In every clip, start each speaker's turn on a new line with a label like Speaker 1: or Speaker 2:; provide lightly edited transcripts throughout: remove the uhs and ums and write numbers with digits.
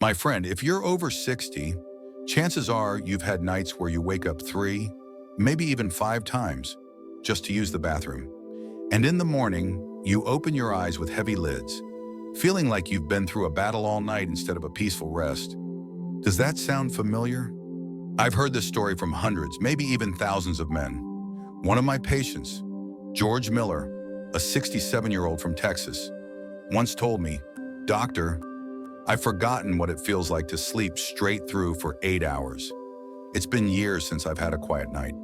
Speaker 1: My friend, if you're over 60, chances are you've had nights where you wake up 3, maybe even 5 times just to use the bathroom. And in the morning, you open your eyes with heavy lids, feeling like you've been through a battle all night instead of a peaceful rest. Does that sound familiar? I've heard this story from hundreds, maybe even thousands of men. One of my patients, George Miller, a 67-year-old from Texas, once told me, "Doctor, I've forgotten what it feels like to sleep straight through for 8 hours. It's been years since I've had a quiet night."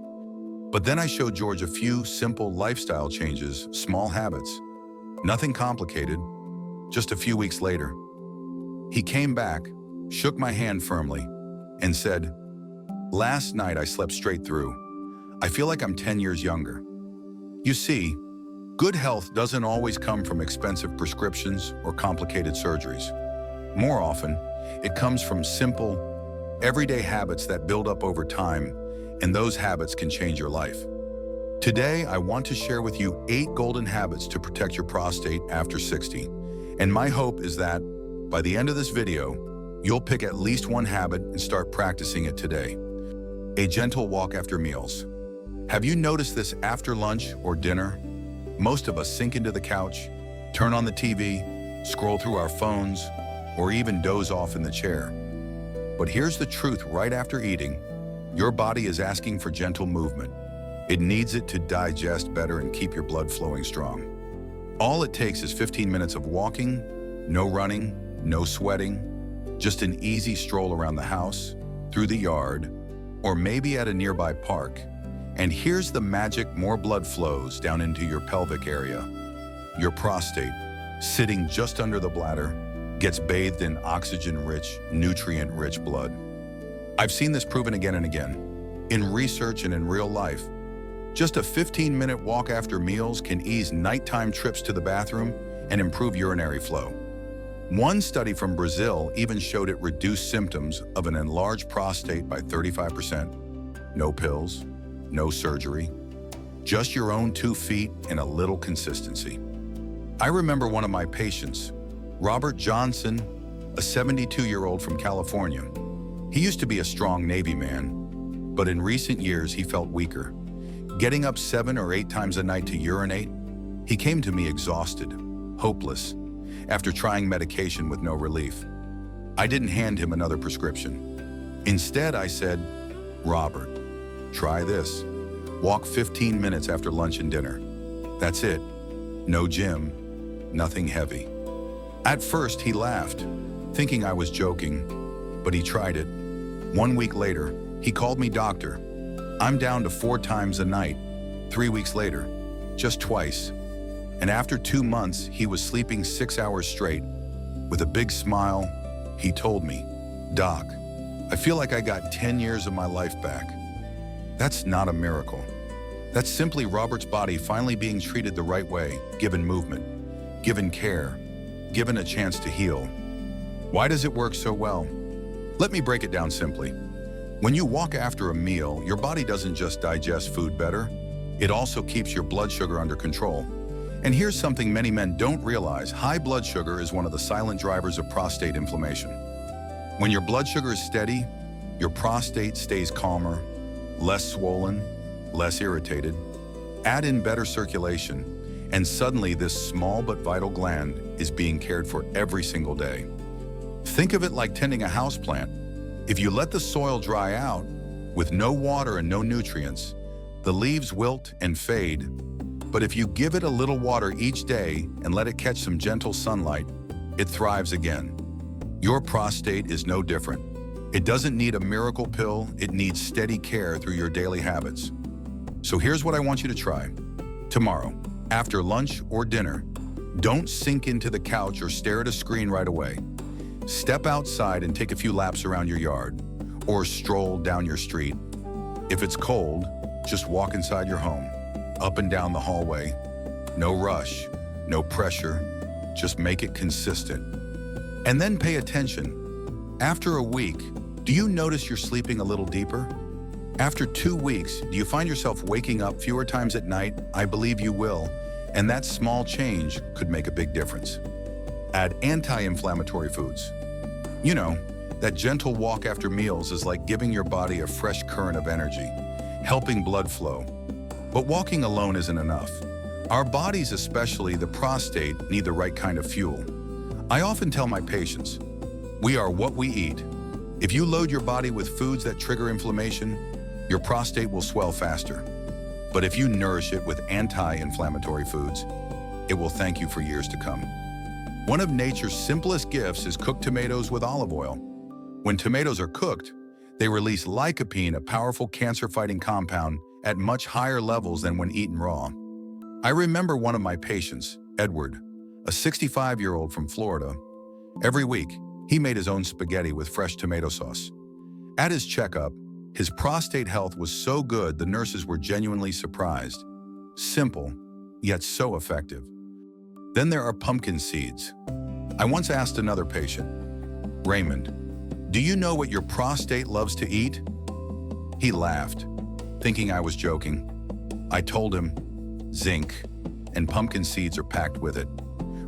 Speaker 1: But then I showed George a few simple lifestyle changes, small habits. Nothing complicated. Just a few weeks later, he came back, shook my hand firmly, and said, "Last night I slept straight through. I feel like I'm 10 years younger." You see, good health doesn't always come from expensive prescriptions or complicated surgeries. More often, it comes from simple, everyday habits that build up over time, and those habits can change your life. Today, I want to share with you 8 golden habits to protect your prostate after 60. And my hope is that, by the end of this video, you'll pick at least one habit and start practicing it today. A gentle walk after meals. Have you noticed this after lunch or dinner? Most of us sink into the couch, turn on the TV, scroll through our phones, or even doze off in the chair. But here's the truth: right after eating, your body is asking for gentle movement. It needs it to digest better and keep your blood flowing strong. All it takes is 15 minutes of walking, no running, no sweating, just an easy stroll around the house, through the yard, or maybe at a nearby park. And here's the magic: more blood flows down into your pelvic area. Your prostate, sitting just under the bladder, gets bathed in oxygen-rich, nutrient-rich blood. I've seen this proven again and again, in research and in real life. Just a 15-minute walk after meals can ease nighttime trips to the bathroom and improve urinary flow. One study from Brazil even showed it reduced symptoms of an enlarged prostate by 35%. No pills, no surgery, just your own 2 feet and a little consistency. I remember one of my patients, Robert Johnson, a 72-year-old from California. He used to be a strong Navy man, but in recent years he felt weaker. Getting up 7 or 8 times a night to urinate, he came to me exhausted, hopeless, after trying medication with no relief. I didn't hand him another prescription. Instead, I said, "Robert, try this. Walk 15 minutes after lunch and dinner. That's it. No gym, nothing heavy." At first, he laughed, thinking I was joking, but he tried it. 1 week later, he called me, "Doctor, I'm down to 4 times a night." 3 weeks later, just twice. And after 2 months, he was sleeping 6 hours straight. With a big smile, he told me, "Doc, I feel like I got 10 years of my life back." That's not a miracle. That's simply Robert's body finally being treated the right way, given movement, given care, given a chance to heal. Why does it work so well? Let me break it down simply. When you walk after a meal, your body doesn't just digest food better, it also keeps your blood sugar under control. And here's something many men don't realize: high blood sugar is one of the silent drivers of prostate inflammation. When your blood sugar is steady, your prostate stays calmer, less swollen, less irritated. Add in better circulation, and suddenly this small but vital gland is being cared for every single day. Think of it like tending a houseplant. If you let the soil dry out, with no water and no nutrients, the leaves wilt and fade. But if you give it a little water each day and let it catch some gentle sunlight, it thrives again. Your prostate is no different. It doesn't need a miracle pill, it needs steady care through your daily habits. So here's what I want you to try. Tomorrow, after lunch or dinner, don't sink into the couch or stare at a screen right away. Step outside and take a few laps around your yard, or stroll down your street. If it's cold, just walk inside your home, up and down the hallway. No rush, no pressure, just make it consistent. And then pay attention. After a week, do you notice you're sleeping a little deeper? After 2 weeks, do you find yourself waking up fewer times at night? I believe you will, and that small change could make a big difference. Add anti-inflammatory foods. You know, that gentle walk after meals is like giving your body a fresh current of energy, helping blood flow. But walking alone isn't enough. Our bodies, especially the prostate, need the right kind of fuel. I often tell my patients, we are what we eat. If you load your body with foods that trigger inflammation, your prostate will swell faster. But if you nourish it with anti-inflammatory foods, it will thank you for years to come. One of nature's simplest gifts is cooked tomatoes with olive oil. When tomatoes are cooked, they release lycopene, a powerful cancer-fighting compound, at much higher levels than when eaten raw. I remember one of my patients, Edward, a 65-year-old from Florida. Every week, he made his own spaghetti with fresh tomato sauce. At his checkup, his prostate health was so good the nurses were genuinely surprised. Simple, yet so effective. Then there are pumpkin seeds. I once asked another patient, Raymond, do you know what your prostate loves to eat? He laughed, thinking I was joking. I told him, zinc, and pumpkin seeds are packed with it.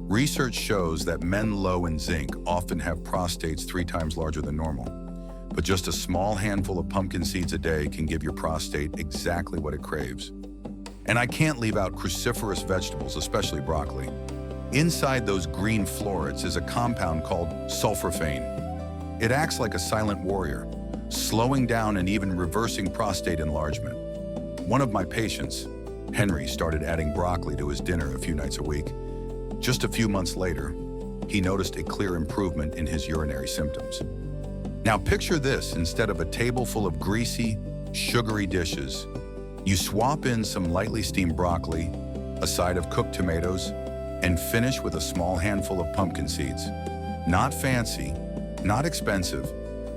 Speaker 1: Research shows that men low in zinc often have prostates 3 times larger than normal. But just a small handful of pumpkin seeds a day can give your prostate exactly what it craves. And I can't leave out cruciferous vegetables, especially broccoli. Inside those green florets is a compound called sulforaphane. It acts like a silent warrior, slowing down and even reversing prostate enlargement. One of my patients, Henry, started adding broccoli to his dinner a few nights a week. Just a few months later, he noticed a clear improvement in his urinary symptoms. Now picture this: instead of a table full of greasy, sugary dishes, you swap in some lightly steamed broccoli, a side of cooked tomatoes, and finish with a small handful of pumpkin seeds. Not fancy, not expensive,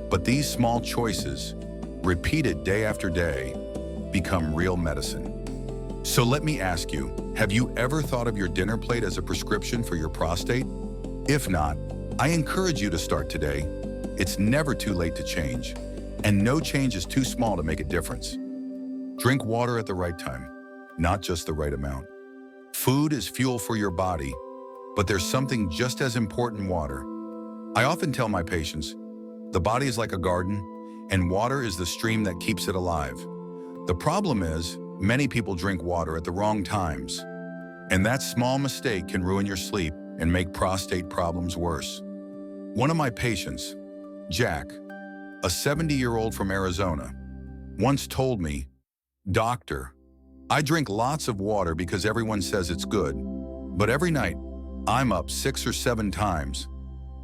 Speaker 1: but these small choices, repeated day after day, become real medicine. So let me ask you, have you ever thought of your dinner plate as a prescription for your prostate? If not, I encourage you to start today. It's never too late to change, and no change is too small to make a difference. Drink water at the right time, not just the right amount. Food is fuel for your body, but there's something just as important: water. I often tell my patients, the body is like a garden, and water is the stream that keeps it alive. The problem is, many people drink water at the wrong times, and that small mistake can ruin your sleep and make prostate problems worse. One of my patients, Jack, a 70-year-old from Arizona, once told me, "Doctor, I drink lots of water because everyone says it's good, but every night I'm up 6 or 7 times.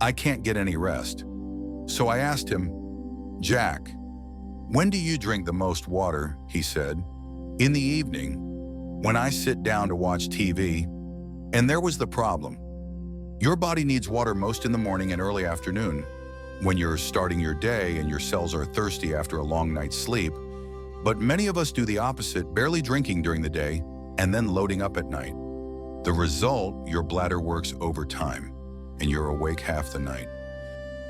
Speaker 1: I can't get any rest." So I asked him, "Jack, when do you drink the most water?" He said, "In the evening, when I sit down to watch TV." And there was the problem. Your body needs water most in the morning and early afternoon, when you're starting your day and your cells are thirsty after a long night's sleep. But many of us do the opposite, barely drinking during the day and then loading up at night. The result, your bladder works overtime and you're awake half the night.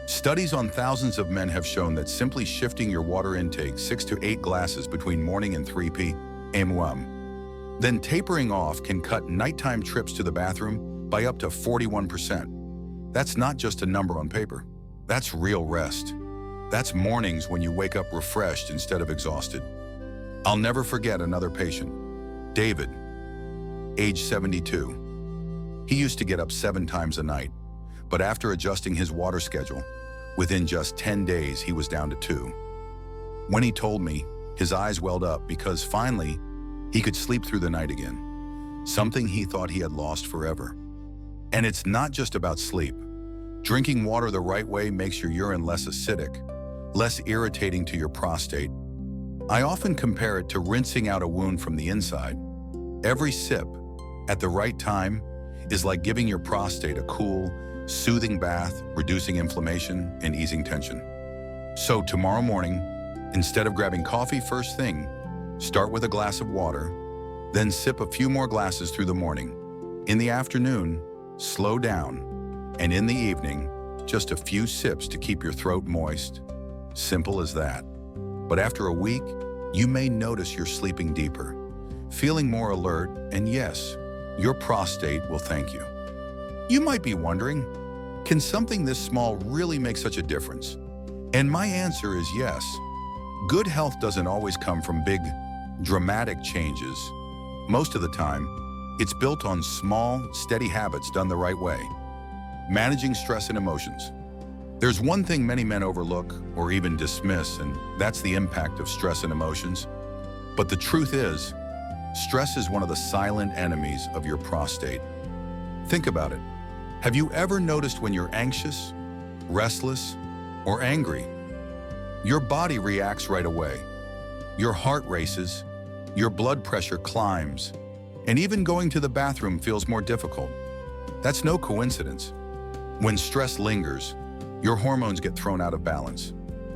Speaker 1: Studies on thousands of men have shown that simply shifting your water intake 6 to 8 glasses between morning and 3 p.m., then tapering off, can cut nighttime trips to the bathroom by up to 41%. That's not just a number on paper. That's real rest. That's mornings when you wake up refreshed instead of exhausted. I'll never forget another patient, David, age 72. He used to get up 7 times a night, but after adjusting his water schedule, within just 10 days he was down to 2. When he told me, his eyes welled up because finally he could sleep through the night again, something he thought he had lost forever. And it's not just about sleep. Drinking water the right way makes your urine less acidic, less irritating to your prostate. I often compare it to rinsing out a wound from the inside. Every sip, at the right time, is like giving your prostate a cool, soothing bath, reducing inflammation and easing tension. So tomorrow morning, instead of grabbing coffee first thing, start with a glass of water, then sip a few more glasses through the morning. In the afternoon, slow down, and in the evening, just a few sips to keep your throat moist. Simple as that. But after a week, you may notice you're sleeping deeper, feeling more alert, and yes, your prostate will thank you. You might be wondering, Can something this small really make such a difference? And my answer is yes. Good health doesn't always come from big, dramatic changes. Most of the time, it's built on small, steady habits done the right way. Managing stress and emotions. There's one thing many men overlook or even dismiss, and that's the impact of stress and emotions. But the truth is, stress is one of the silent enemies of your prostate. Think about it. Have you ever noticed when you're anxious, restless, or angry? Your body reacts right away. Your heart races, your blood pressure climbs, and even going to the bathroom feels more difficult. That's no coincidence. When stress lingers, your hormones get thrown out of balance,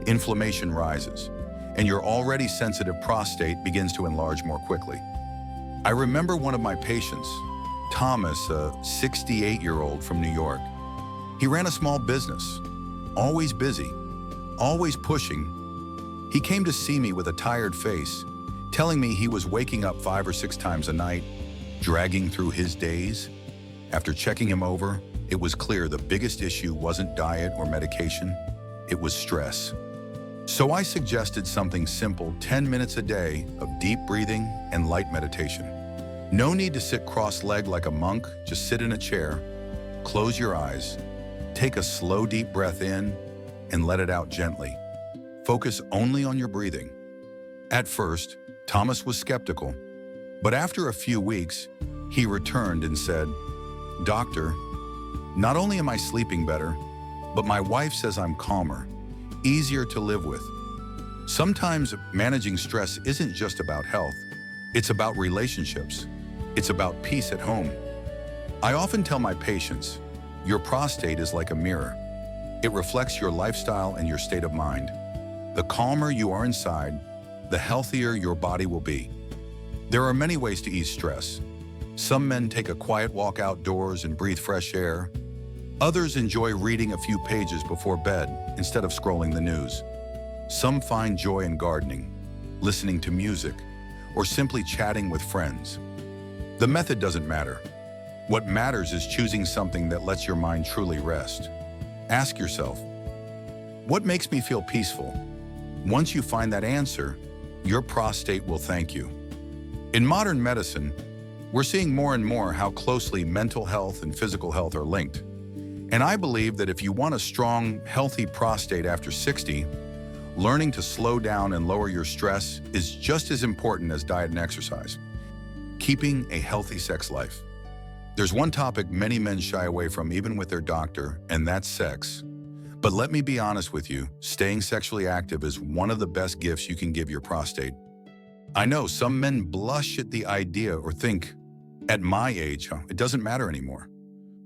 Speaker 1: inflammation rises, and your already sensitive prostate begins to enlarge more quickly. I remember one of my patients, Thomas, a 68-year-old from New York. He ran a small business, always busy, always pushing. He came to see me with a tired face, telling me he was waking up 5 or 6 times a night, dragging through his days. After checking him over, it was clear the biggest issue wasn't diet or medication, it was stress. So I suggested something simple, 10 minutes a day of deep breathing and light meditation. No need to sit cross-legged like a monk, just sit in a chair, close your eyes, take a slow deep breath in, and let it out gently. Focus only on your breathing. At first, Thomas was skeptical, but after a few weeks, he returned and said, "Doctor, not only am I sleeping better, but my wife says I'm calmer, easier to live with." Sometimes managing stress isn't just about health, it's about relationships. It's about peace at home. I often tell my patients, your prostate is like a mirror. It reflects your lifestyle and your state of mind. The calmer you are inside, the healthier your body will be. There are many ways to ease stress. Some men take a quiet walk outdoors and breathe fresh air. Others enjoy reading a few pages before bed instead of scrolling the news. Some find joy in gardening, listening to music, or simply chatting with friends. The method doesn't matter. What matters is choosing something that lets your mind truly rest. Ask yourself, what makes me feel peaceful? Once you find that answer, your prostate will thank you. In modern medicine, we're seeing more and more how closely mental health and physical health are linked. And I believe that if you want a strong, healthy prostate after 60, learning to slow down and lower your stress is just as important as diet and exercise. Keeping a healthy sex life. There's one topic many men shy away from even with their doctor, and that's sex. But let me be honest with you, staying sexually active is one of the best gifts you can give your prostate. I know some men blush at the idea or think, at my age, it doesn't matter anymore.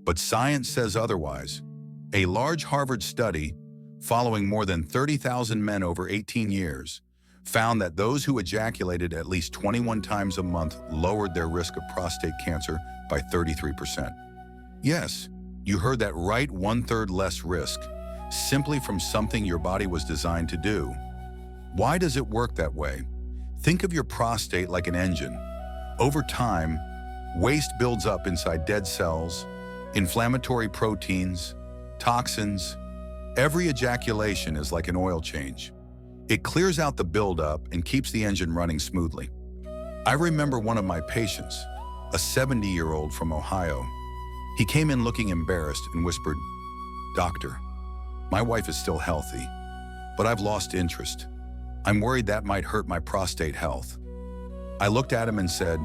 Speaker 1: But science says otherwise. A large Harvard study, following more than 30,000 men over 18 years, found that those who ejaculated at least 21 times a month lowered their risk of prostate cancer by 33%. Yes, you heard that right, 1/3 less risk, simply from something your body was designed to do. Why does it work that way? Think of your prostate like an engine. Over time, waste builds up inside dead cells, inflammatory proteins, toxins. Every ejaculation is like an oil change. It clears out the buildup and keeps the engine running smoothly. I remember one of my patients, a 70-year-old from Ohio. He came in looking embarrassed and whispered, "Doctor, my wife is still healthy, but I've lost interest. I'm worried that might hurt my prostate health." I looked at him and said,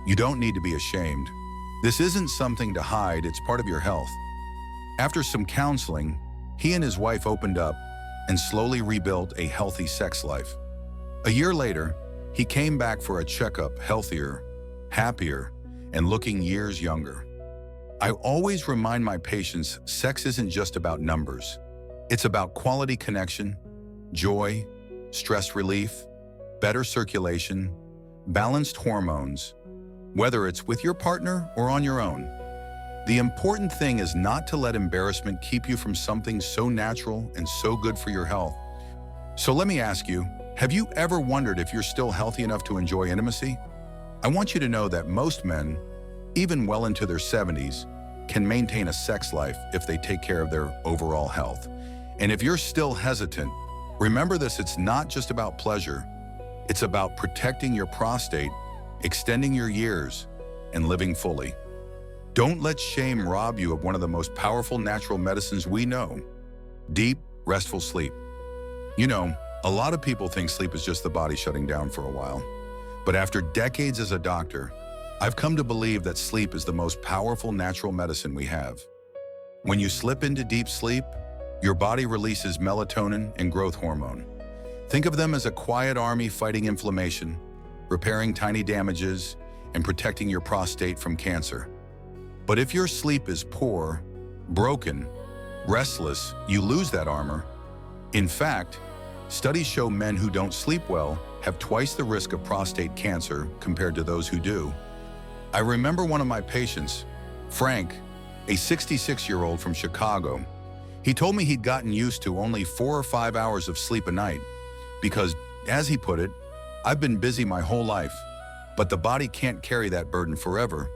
Speaker 1: "You don't need to be ashamed. This isn't something to hide, it's part of your health." After some counseling, he and his wife opened up and slowly rebuilt a healthy sex life. A year later, he came back for a checkup, healthier, happier, and looking years younger. I always remind my patients, sex isn't just about numbers. It's about quality connection, joy, stress relief, better circulation, balanced hormones, whether it's with your partner or on your own. The important thing is not to let embarrassment keep you from something so natural and so good for your health. So let me ask you, have you ever wondered if you're still healthy enough to enjoy intimacy? I want you to know that most men, even well into their 70s, can maintain a sex life if they take care of their overall health. And if you're still hesitant, remember this: it's not just about pleasure. It's about protecting your prostate, extending your years, and living fully. Don't let shame rob you of one of the most powerful natural medicines we know: deep, restful sleep. You know, a lot of people think sleep is just the body shutting down for a while. But after decades as a doctor, I've come to believe that sleep is the most powerful natural medicine we have. When you slip into deep sleep, your body releases melatonin and growth hormone. Think of them as a quiet army fighting inflammation, repairing tiny damages, and protecting your prostate from cancer. But if your sleep is poor, broken, restless, you lose that armor. In fact, studies show men who don't sleep well have twice the risk of prostate cancer compared to those who do. I remember one of my patients, Frank, a 66-year-old from Chicago. He told me he'd gotten used to only 4 or 5 hours of sleep a night because, as he put it, "I've been busy my whole life, but the body can't carry that burden forever."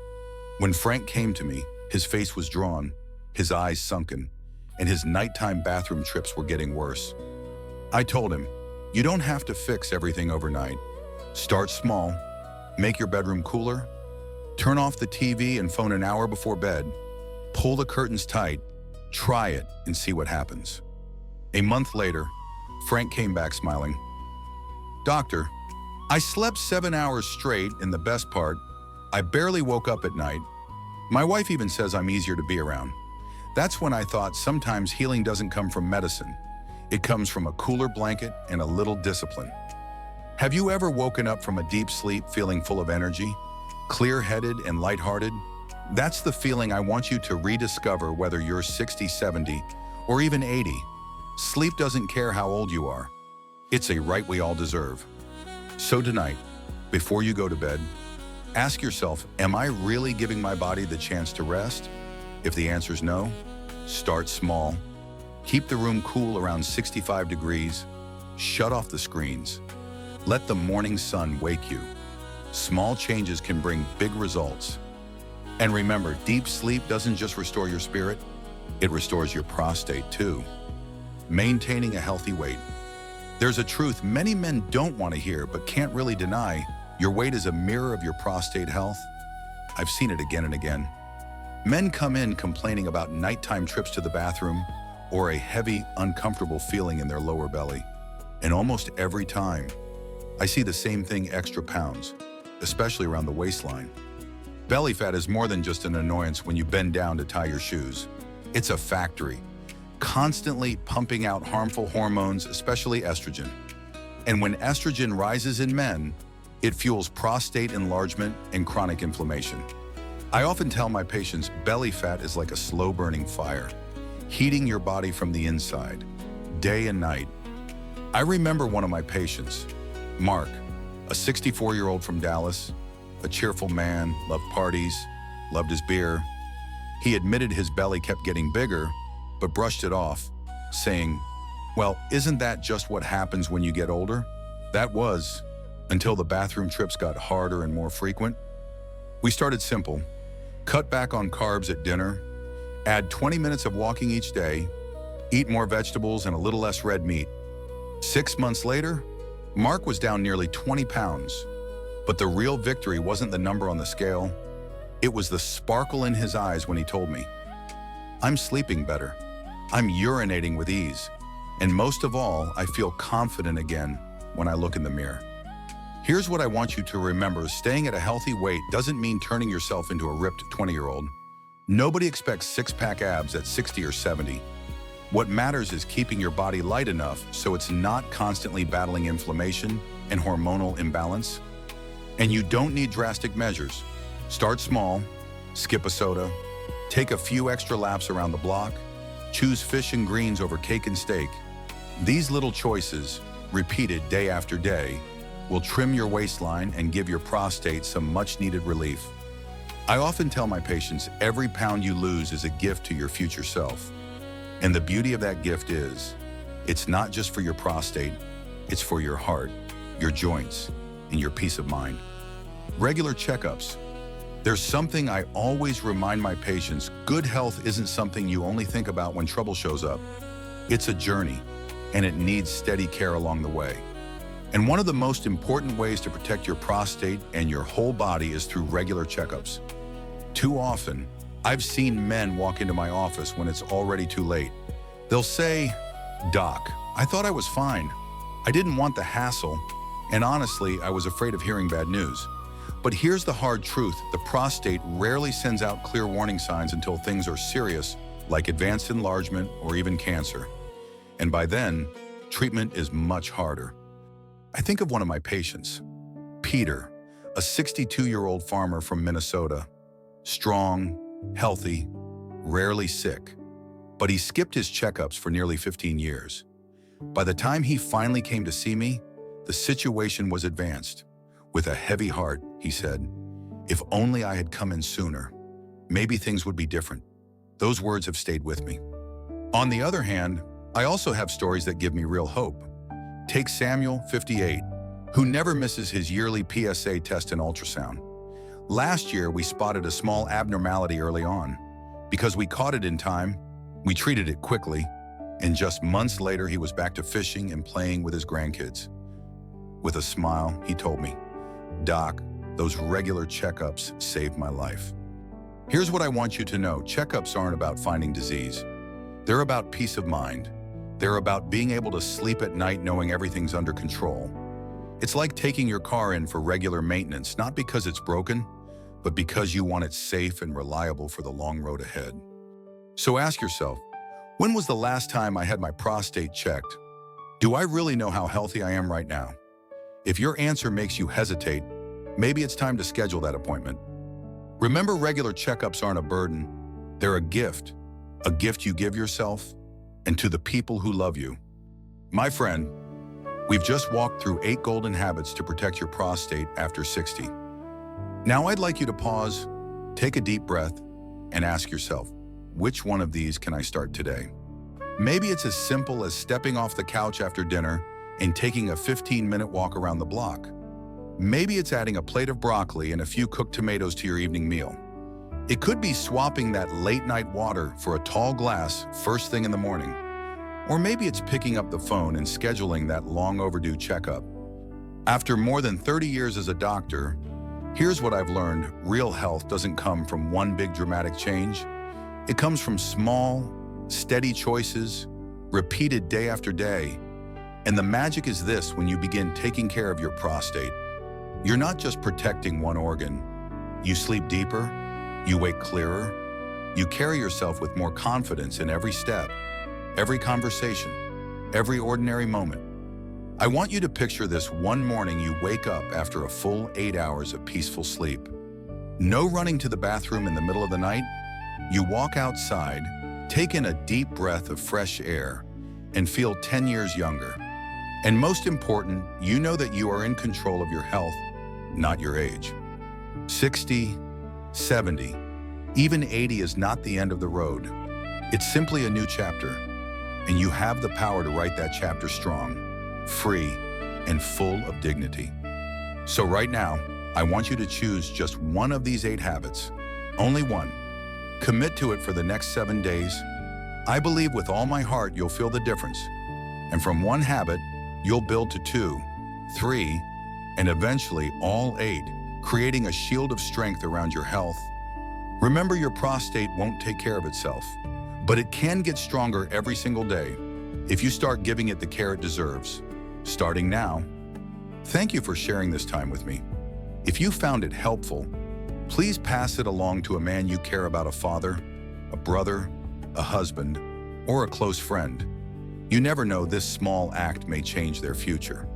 Speaker 1: When Frank came to me, his face was drawn, his eyes sunken, and his nighttime bathroom trips were getting worse. I told him, "You don't have to fix everything overnight. Start small, make your bedroom cooler, turn off the TV and phone an hour before bed, pull the curtains tight, try it and see what happens." A month later, Frank came back smiling. "Doctor, I slept 7 hours straight, and the best part, I barely woke up at night. My wife even says I'm easier to be around." That's when I thought sometimes healing doesn't come from medicine. It comes from a cooler blanket and a little discipline. Have you ever woken up from a deep sleep feeling full of energy, clear-headed and lighthearted? That's the feeling I want you to rediscover, whether you're 60, 70, or even 80. Sleep doesn't care how old you are. It's a right we all deserve. So tonight, before you go to bed, ask yourself, am I really giving my body the chance to rest? If the answer is no, start small. Keep the room cool around 65 degrees. Shut off the screens. Let the morning sun wake you. Small changes can bring big results. And remember, deep sleep doesn't just restore your spirit, it restores your prostate too. Maintaining a healthy weight. There's a truth many men don't want to hear but can't really deny: your weight is a mirror of your prostate health. I've seen it again and again. Men come in complaining about nighttime trips to the bathroom or a heavy, uncomfortable feeling in their lower belly. And almost every time, I see the same thing: extra pounds, especially around the waistline. Belly fat is more than just an annoyance when you bend down to tie your shoes. It's a factory, constantly pumping out harmful hormones, especially estrogen. And when estrogen rises in men, it fuels prostate enlargement and chronic inflammation. I often tell my patients belly fat is like a slow-burning fire, heating your body from the inside, day and night. I remember one of my patients, Mark, a 64-year-old from Dallas, a cheerful man, loved parties, loved his beer. He admitted his belly kept getting bigger, but brushed it off, saying, "Well, isn't that just what happens when you get older?" That was, until the bathroom trips got harder and more frequent. We started simple: cut back on carbs at dinner, add 20 minutes of walking each day, eat more vegetables and a little less red meat. 6 months later, Mark was down nearly 20 pounds. But the real victory wasn't the number on the scale. It was the sparkle in his eyes when he told me, "I'm sleeping better. I'm urinating with ease. And most of all, I feel confident again when I look in the mirror." Here's what I want you to remember: staying at a healthy weight doesn't mean turning yourself into a ripped 20-year-old. Nobody expects six-pack abs at 60 or 70. What matters is keeping your body light enough so it's not constantly battling inflammation and hormonal imbalance. And you don't need drastic measures. Start small, skip a soda, take a few extra laps around the block, choose fish and greens over cake and steak. These little choices, repeated day after day, will trim your waistline and give your prostate some much-needed relief. I often tell my patients, every pound you lose is a gift to your future self. And the beauty of that gift is, it's not just for your prostate, it's for your heart, your joints, and your peace of mind. Regular checkups. There's something I always remind my patients: good health isn't something you only think about when trouble shows up. It's a journey, and it needs steady care along the way. And one of the most important ways to protect your prostate and your whole body is through regular checkups. Too often, I've seen men walk into my office when it's already too late. They'll say, "Doc, I thought I was fine. I didn't want the hassle, and honestly, I was afraid of hearing bad news." But here's the hard truth: the prostate rarely sends out clear warning signs until things are serious, like advanced enlargement or even cancer. And by then, treatment is much harder. I think of one of my patients, Peter, a 62-year-old farmer from Minnesota. Strong, healthy, rarely sick. But he skipped his checkups for nearly 15 years. By the time he finally came to see me, the situation was advanced. With a heavy heart, he said, "If only I had come in sooner, maybe things would be different." Those words have stayed with me. On the other hand, I also have stories that give me real hope. Take Samuel, 58, who never misses his yearly PSA test and ultrasound. Last year, we spotted a small abnormality early on. Because we caught it in time, we treated it quickly, and just months later, he was back to fishing and playing with his grandkids. With a smile, he told me, "Doc, those regular checkups saved my life." Here's what I want you to know: checkups aren't about finding disease. They're about peace of mind. They're about being able to sleep at night knowing everything's under control. It's like taking your car in for regular maintenance, not because it's broken, but because you want it safe and reliable for the long road ahead. So ask yourself, when was the last time I had my prostate checked? Do I really know how healthy I am right now? If your answer makes you hesitate, maybe it's time to schedule that appointment. Remember, regular checkups aren't a burden. They're a gift you give yourself and to the people who love you. My friend, we've just walked through 8 golden habits to protect your prostate after 60. Now I'd like you to pause, take a deep breath, and ask yourself, which one of these can I start today? Maybe it's as simple as stepping off the couch after dinner and taking a 15-minute walk around the block. Maybe it's adding a plate of broccoli and a few cooked tomatoes to your evening meal. It could be swapping that late-night water for a tall glass first thing in the morning. Or maybe it's picking up the phone and scheduling that long-overdue checkup. After more than 30 years as a doctor, here's what I've learned: real health doesn't come from one big dramatic change. It comes from small, steady choices, repeated day after day. And the magic is this: when you begin taking care of your prostate, you're not just protecting one organ. You sleep deeper, you wake clearer, you carry yourself with more confidence in every step, every conversation, every ordinary moment. I want you to picture this: one morning you wake up after a full 8 hours of peaceful sleep. No running to the bathroom in the middle of the night. You walk outside, take in a deep breath of fresh air, and feel 10 years younger. And most important, you know that you are in control of your health, not your age. 60, 70, even 80 is not the end of the road. It's simply a new chapter, and you have the power to write that chapter strong, free, and full of dignity. So right now, I want you to choose just one of these 8 habits, only one. Commit to it for the next 7 days. I believe with all my heart you'll feel the difference. And from one habit, you'll build to 2, 3, and eventually all 8, creating a shield of strength around your health. Remember, your prostate won't take care of itself, but it can get stronger every single day if you start giving it the care it deserves, starting now. Thank you for sharing this time with me. If you found it helpful, please pass it along to a man you care about: a father, a brother, a husband, or a close friend. You never know, this small act may change their future.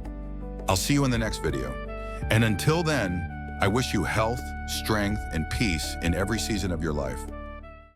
Speaker 1: I'll see you in the next video. And until then, I wish you health, strength, and peace in every season of your life.